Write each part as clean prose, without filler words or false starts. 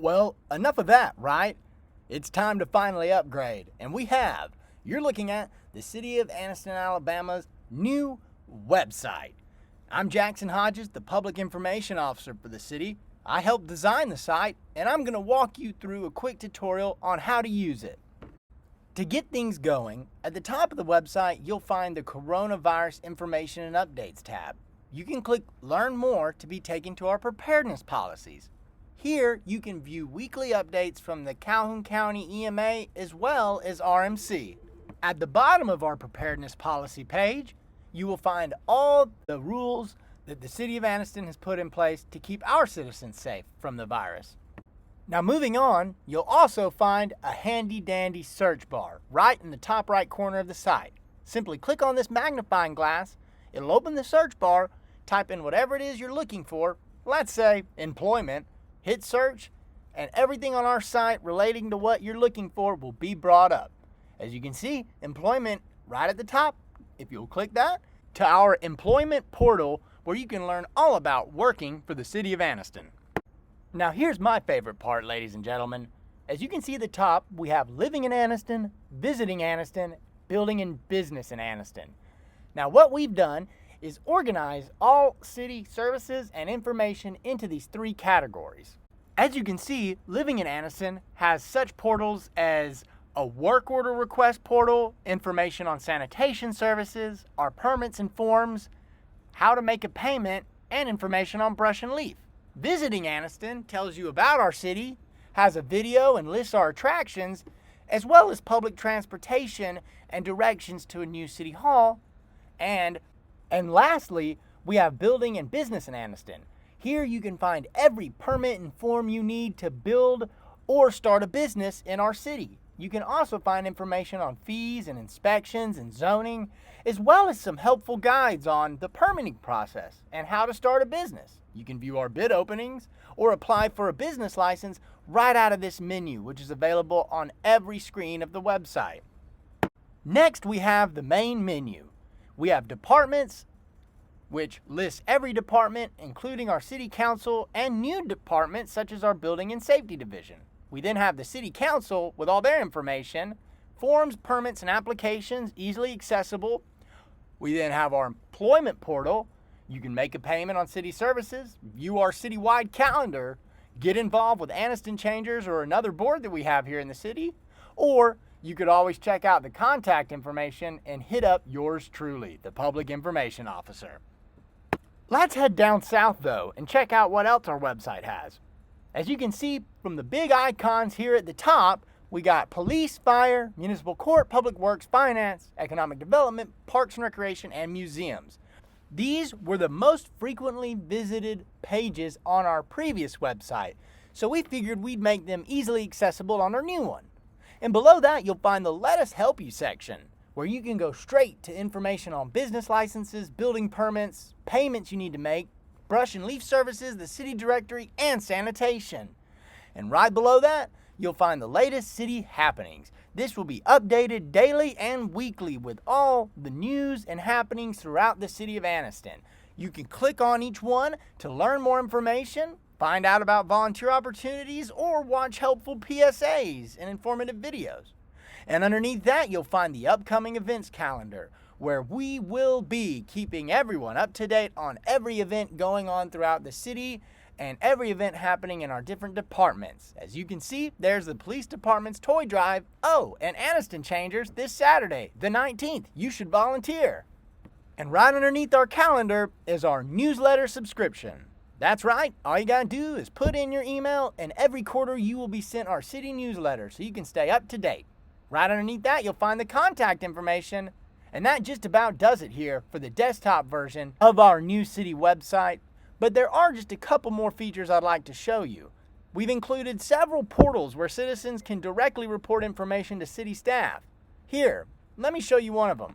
Well, enough of that, right? It's time to finally upgrade, and we have. You're looking at the City of Anniston, Alabama's new website. I'm Jackson Hodges, the Public Information Officer for the city. I helped design the site, and I'm going to walk you through a quick tutorial on how to use it. To get things going, at the top of the website, you'll find the Coronavirus Information and Updates tab. You can click Learn More to be taken to our preparedness policies. Here, you can view weekly updates from the Calhoun County EMA as well as RMC. At the bottom of our preparedness policy page, you will find all the rules that the City of Anniston has put in place to keep our citizens safe from the virus. Now moving on, you'll also find a handy dandy search bar right in the top right corner of the site. Simply click on this magnifying glass, it'll open the search bar, type in whatever it is you're looking for, let's say employment, hit search, and everything on our site relating to what you're looking for will be brought up. As you can see, employment right at the top, if you'll click that, to our employment portal where you can learn all about working for the City of Anniston. Now here's my favorite part, ladies and gentlemen. As you can see at the top, we have living in Anniston, visiting Anniston, building and business in Anniston. Now what we've done is organize all city services and information into these three categories. As you can see, living in Anniston has such portals as a work order request portal, information on sanitation services, our permits and forms, how to make a payment, and information on brush and leaf. Visiting Anniston tells you about our city, has a video and lists our attractions, as well as public transportation and directions to a new city hall. And lastly, we have building and business in Anniston. Here you can find every permit and form you need to build or start a business in our city. You can also find information on fees and inspections and zoning, as well as some helpful guides on the permitting process and how to start a business. You can view our bid openings or apply for a business license right out of this menu, which is available on every screen of the website. Next, we have the main menu. We have departments, which lists every department, including our city council and new departments such as our building and safety division. We then have the city council with all their information, forms, permits, and applications easily accessible. We then have our employment portal. You can make a payment on city services, view our citywide calendar, get involved with Anniston Changers or another board that we have here in the city, or you could always check out the contact information and hit up yours truly, the Public Information Officer. Let's head down south though and check out what else our website has. As you can see from the big icons here at the top, we got police, fire, municipal court, public works, finance, economic development, parks and recreation, and museums. These were the most frequently visited pages on our previous website, so we figured we'd make them easily accessible on our new one. And below that, you'll find the Let Us Help You section, where you can go straight to information on business licenses, building permits, payments you need to make, brush and leaf services, the city directory, and sanitation. And right below that, you'll find the latest city happenings. This will be updated daily and weekly with all the news and happenings throughout the City of Anniston. You can click on each one to learn more information, find out about volunteer opportunities, or watch helpful PSAs and informative videos. And underneath that, you'll find the upcoming events calendar, where we will be keeping everyone up to date on every event going on throughout the city and every event happening in our different departments. As you can see, there's the police department's toy drive. Oh, and Anniston Changers this Saturday, the 19th. You should volunteer. And right underneath our calendar is our newsletter subscription. That's right, all you gotta do is put in your email and every quarter you will be sent our city newsletter so you can stay up to date. Right underneath that, you'll find the contact information. And that just about does it here for the desktop version of our new city website. But there are just a couple more features I'd like to show you. We've included several portals where citizens can directly report information to city staff. Here, let me show you one of them.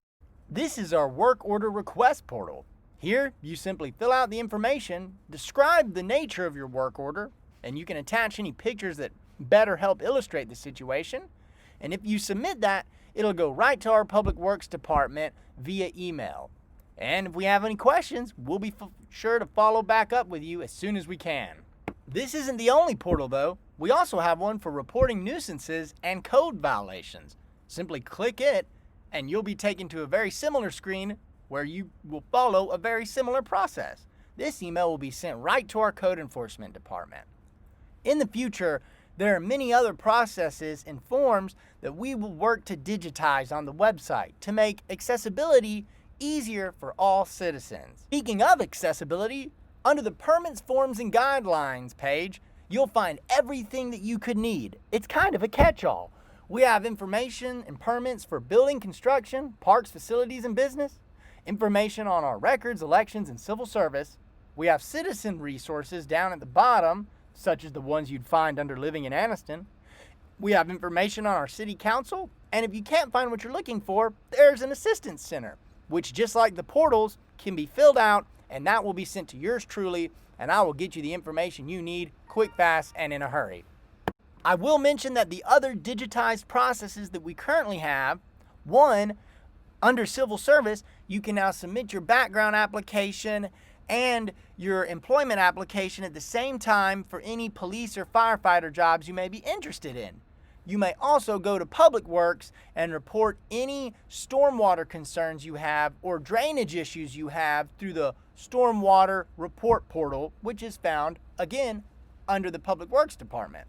This is our work order request portal. Here, you simply fill out the information, describe the nature of your work order, and you can attach any pictures that better help illustrate the situation. And if you submit that, it'll go right to our Public Works Department via email. And if we have any questions, we'll be sure to follow back up with you as soon as we can. This isn't the only portal though. We also have one for reporting nuisances and code violations. Simply click it and you'll be taken to a very similar screen where you will follow a very similar process. This email will be sent right to our code enforcement department. In the future, there are many other processes and forms that we will work to digitize on the website to make accessibility easier for all citizens. Speaking of accessibility, under the Permits, Forms, and Guidelines page, you'll find everything that you could need. It's kind of a catch-all. We have information and permits for building, construction, parks, facilities, and business, information on our records, elections, and civil service. We have citizen resources down at the bottom, such as the ones you'd find under Living in Anniston. We have information on our city council, and if you can't find what you're looking for, there's an assistance center, which just like the portals, can be filled out, and that will be sent to yours truly, and I will get you the information you need quick, fast, and in a hurry. I will mention that the other digitized processes that we currently have, one, under civil service, you can now submit your background application and your employment application at the same time for any police or firefighter jobs you may be interested in. You may also go to Public Works and report any stormwater concerns you have or drainage issues you have through the Stormwater Report Portal, which is found, again, under the Public Works Department.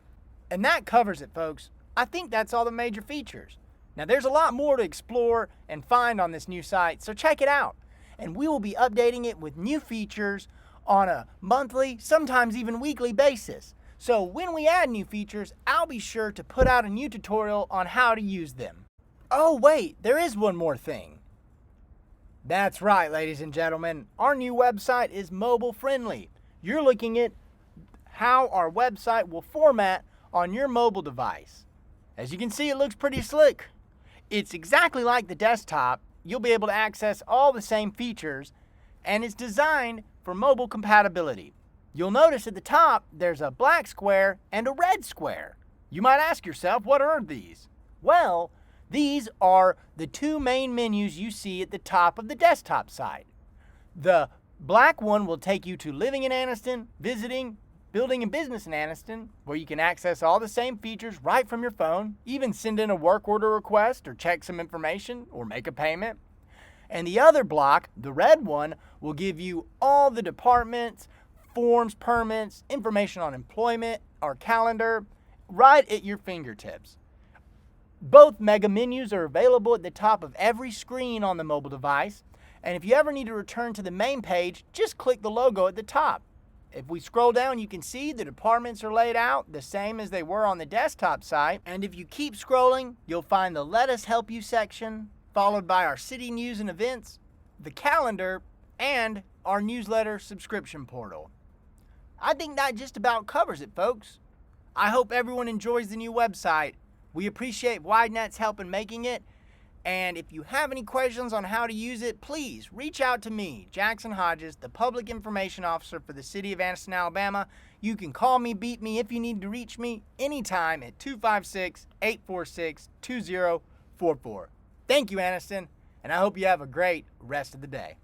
And that covers it, folks. I think that's all the major features. Now, there's a lot more to explore and find on this new site, so check it out. And we will be updating it with new features on a monthly, sometimes even weekly basis. So when we add new features, I'll be sure to put out a new tutorial on how to use them. Oh wait, there is one more thing. That's right, ladies and gentlemen, our new website is mobile friendly. You're looking at how our website will format on your mobile device. As you can see, it looks pretty slick. It's exactly like the desktop. You'll be able to access all the same features, and it's designed for mobile compatibility. You'll notice at the top, there's a black square and a red square. You might ask yourself, what are these? Well, these are the two main menus you see at the top of the desktop side. The black one will take you to Living in Anniston, Visiting, Building and Business in Anniston, where you can access all the same features right from your phone, even send in a work order request or check some information or make a payment. And the other block, the red one, will give you all the departments, forms, permits, information on employment, our calendar, right at your fingertips. Both mega menus are available at the top of every screen on the mobile device, and if you ever need to return to the main page, just click the logo at the top. If we scroll down, you can see the departments are laid out the same as they were on the desktop site, and if you keep scrolling, you'll find the Let Us Help You section, followed by our city news and events, the calendar, and our newsletter subscription portal. I think that just about covers it, folks. I hope everyone enjoys the new website. We appreciate WideNet's help in making it, and if you have any questions on how to use it, please reach out to me, Jackson Hodges, the Public Information Officer for the City of Anniston, Alabama. You can call me, beat me if you need to reach me anytime at 256-846-2044. Thank you, Anniston, and I hope you have a great rest of the day.